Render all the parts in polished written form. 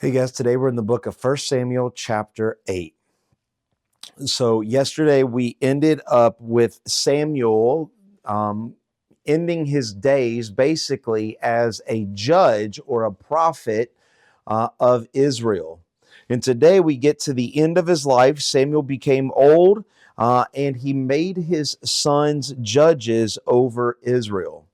Hey guys, today we're in the book of 1 Samuel chapter 8. So yesterday we ended up with Samuel ending his days basically as a judge or a prophet of Israel. And today we get to the end of his life. Samuel became old and he made his sons judges over Israel.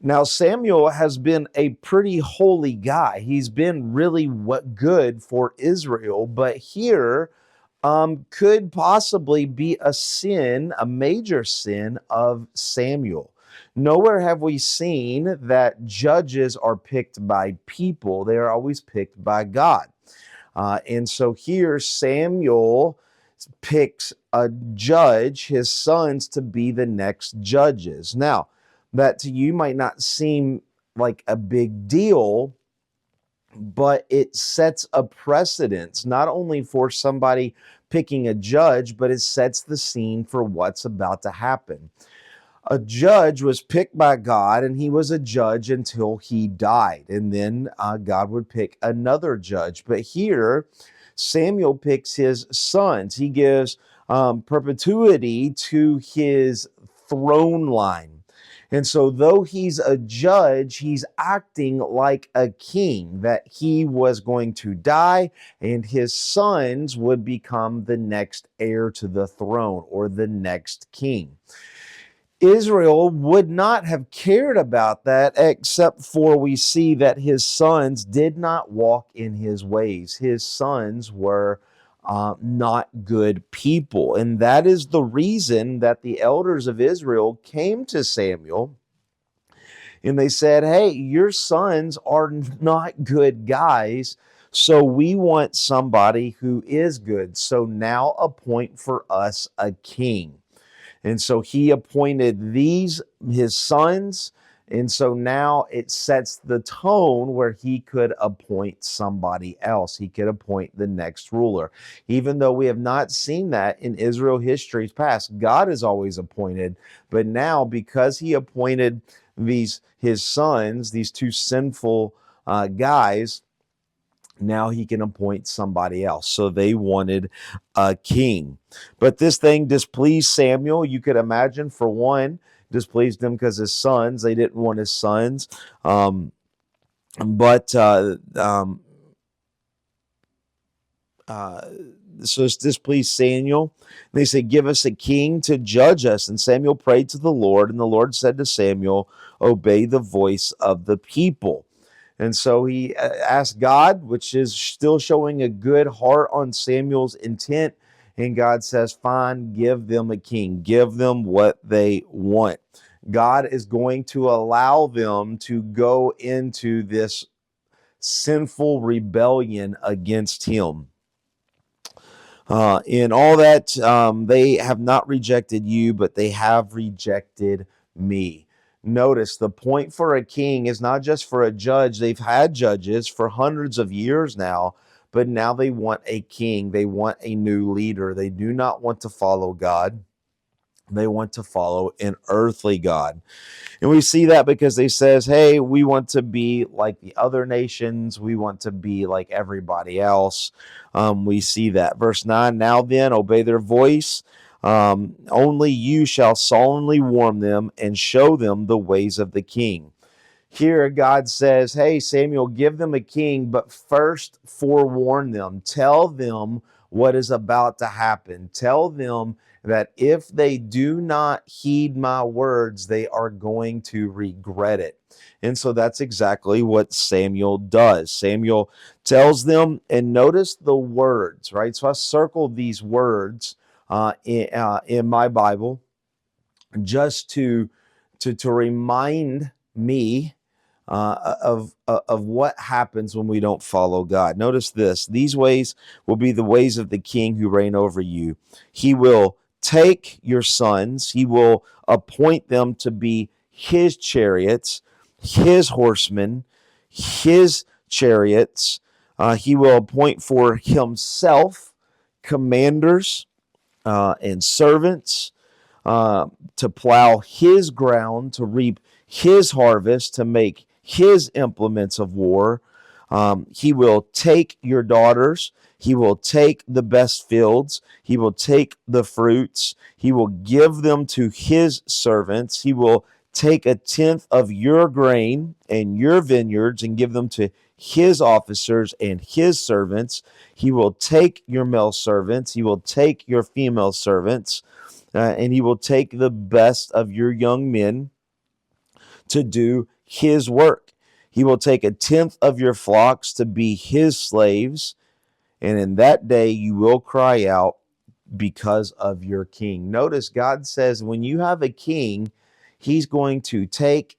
Now, Samuel has been a pretty holy guy. He's been really good for Israel, but here could possibly be a sin, a major sin of Samuel. Nowhere have we seen that judges are picked by people, they are always picked by God. And so here, Samuel picks a judge, his sons, to be the next judges. Now, that to you might not seem like a big deal, but it sets a precedence, not only for somebody picking a judge, but it sets the scene for what's about to happen. A judge was picked by God, and he was a judge until he died. And then God would pick another judge. But here, Samuel picks his sons. He gives perpetuity to his throne line. And so, though he's a judge, he's acting like a king, that he was going to die and his sons would become the next heir to the throne or the next king. Israel would not have cared about that, except for we see that his sons did not walk in his ways. His sons were not good people. And that is the reason that the elders of Israel came to Samuel and they said, hey, your sons are not good guys, so we want somebody who is good. So now appoint for us a king. And so he appointed his sons. And so now it sets the tone where he could appoint somebody else. He could appoint the next ruler. Even though we have not seen that in Israel history's past, God is always appointed. But now, because he appointed his sons, these two sinful guys, now he can appoint somebody else. So they wanted a king. But this thing displeased Samuel. You could imagine, for one, displeased him because his sons, they didn't want his sons. So it's displeased Samuel. They said, give us a king to judge us. And Samuel prayed to the Lord, and the Lord said to Samuel, obey the voice of the people. And so he asked God, which is still showing a good heart on Samuel's intent. And God says, fine, give them a king. Give them what they want. God is going to allow them to go into this sinful rebellion against him. In all that, they have not rejected you, but they have rejected me. Notice the point for a king is not just for a judge. They've had judges for hundreds of years now, but now they want a king. They want a new leader. They do not want to follow God. They want to follow an earthly God. And we see that because they says, hey, we want to be like the other nations. We want to be like everybody else. We see that. Verse 9, now then, obey their voice. Only you shall solemnly warn them and show them the ways of the king. Here, God says, hey, Samuel, give them a king, but first forewarn them. Tell them what is about to happen. Tell them that if they do not heed my words, they are going to regret it. And so that's exactly what Samuel does. Samuel tells them, and notice the words, right? So I circled these words in my Bible just to remind me of what happens when we don't follow God. Notice this. These ways will be the ways of the king who reign over you. He will take your sons. He will appoint them to be his chariots, his horsemen, his chariots. He will appoint for himself commanders and servants to plow his ground, to reap his harvest, to make his implements of war. He will take your daughters. He will take the best fields. He will take the fruits. He will give them to his servants. He will take a tenth of your grain and your vineyards and give them to his officers and his servants. He will take your male servants. He will take your female servants. And he will take the best of your young men to do his work. He will take a tenth of your flocks to be his slaves, and in that day you will cry out because of your king. Notice God says when you have a king, he's going to take.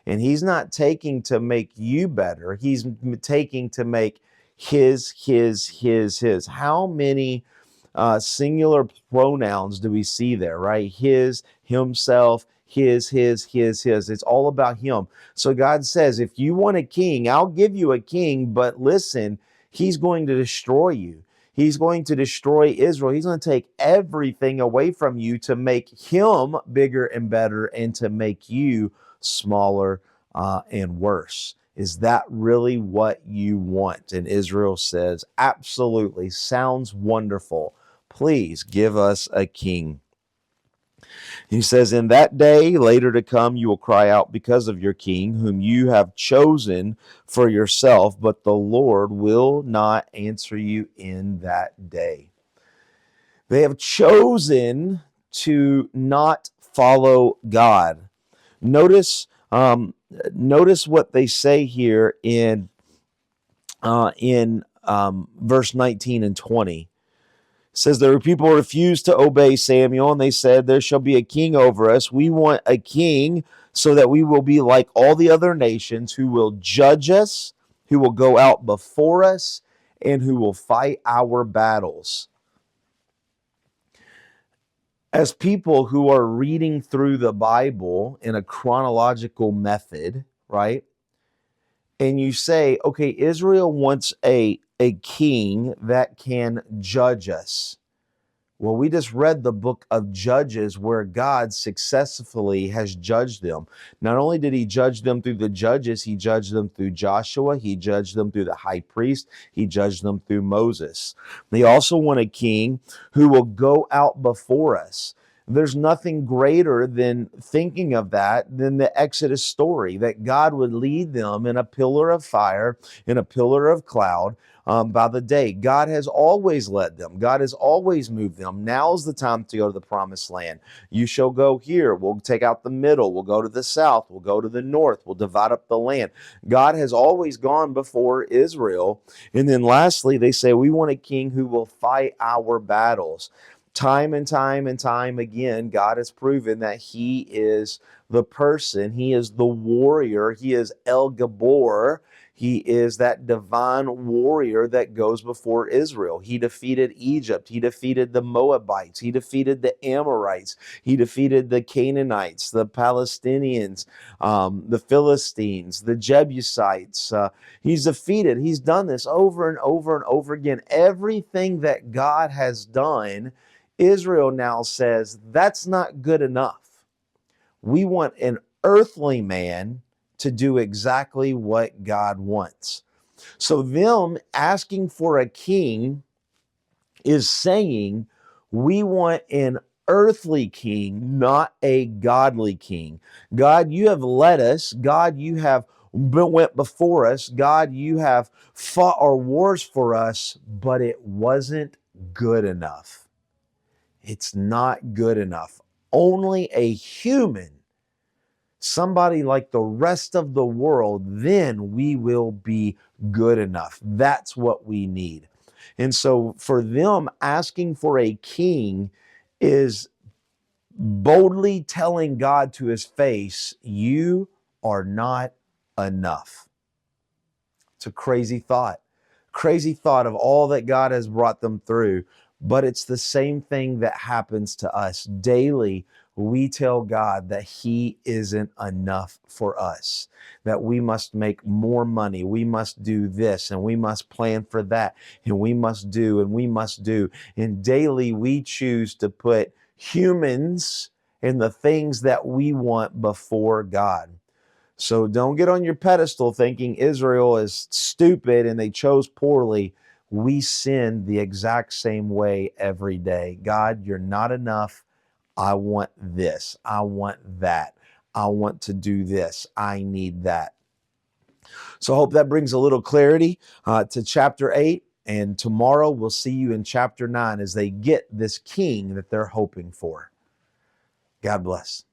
And he's not taking to make you better. He's taking to make his. How many singular pronouns do we see there, right? His, himself, his. It's all about him. So God says, if you want a king, I'll give you a king, but listen, he's going to destroy you. He's going to destroy Israel. He's going to take everything away from you to make him bigger and better and to make you smaller and worse. Is that really what you want? And Israel says, absolutely. Sounds wonderful. Please give us a king. He says, in that day later to come, you will cry out because of your king, whom you have chosen for yourself, but the Lord will not answer you in that day. They have chosen to not follow God. Notice what they say here in verse 19 and 20. It says there were people who refused to obey Samuel, and they said, there shall be a king over us. We want a king so that we will be like all the other nations, who will judge us, who will go out before us, and who will fight our battles. As people who are reading through the Bible in a chronological method, right? And you say, okay, Israel wants a king that can judge us. Well, we just read the book of Judges where God successfully has judged them. Not only did he judge them through the judges, he judged them through Joshua, he judged them through the high priest, he judged them through Moses. They also want a king who will go out before us. There's nothing greater than thinking of that than the Exodus story, that God would lead them in a pillar of fire, in a pillar of cloud, by the day. God has always led them. God has always moved them. Now's the time to go to the promised land. You shall go here. We'll take out the middle. We'll go to the south. We'll go to the north. We'll divide up the land. God has always gone before Israel. And then lastly, they say, we want a king who will fight our battles. Time and time again, God has proven that he is the person. He is the warrior. He is El Gabor. He is that divine warrior that goes before Israel. He defeated Egypt. He defeated the Moabites. He defeated the Amorites. He defeated the Canaanites, the Palestinians, the Philistines, the Jebusites. He's defeated. He's done this over and over and over again. Everything that God has done, Israel now says, that's not good enough. We want an earthly man to do exactly what God wants. So them asking for a king is saying, we want an earthly king, not a godly king. God, you have led us. God, you have went before us. God, you have fought our wars for us, but it wasn't good enough. It's not good enough. Only a human, somebody like the rest of the world, then we will be good enough. That's what we need. And so for them, asking for a king is boldly telling God to his face, you are not enough. It's a crazy thought of all that God has brought them through. But it's the same thing that happens to us daily. We tell God that he isn't enough for us, that we must make more money, we must do this, and we must plan for that, and we must do, and we must do. And daily we choose to put humans and the things that we want before God. So don't get on your pedestal thinking Israel is stupid and they chose poorly. We sin the exact same way every day. God, you're not enough. I want this. I want that. I want to do this. I need that. So I hope that brings a little clarity to chapter 8. And tomorrow we'll see you in chapter 9 as they get this king that they're hoping for. God bless.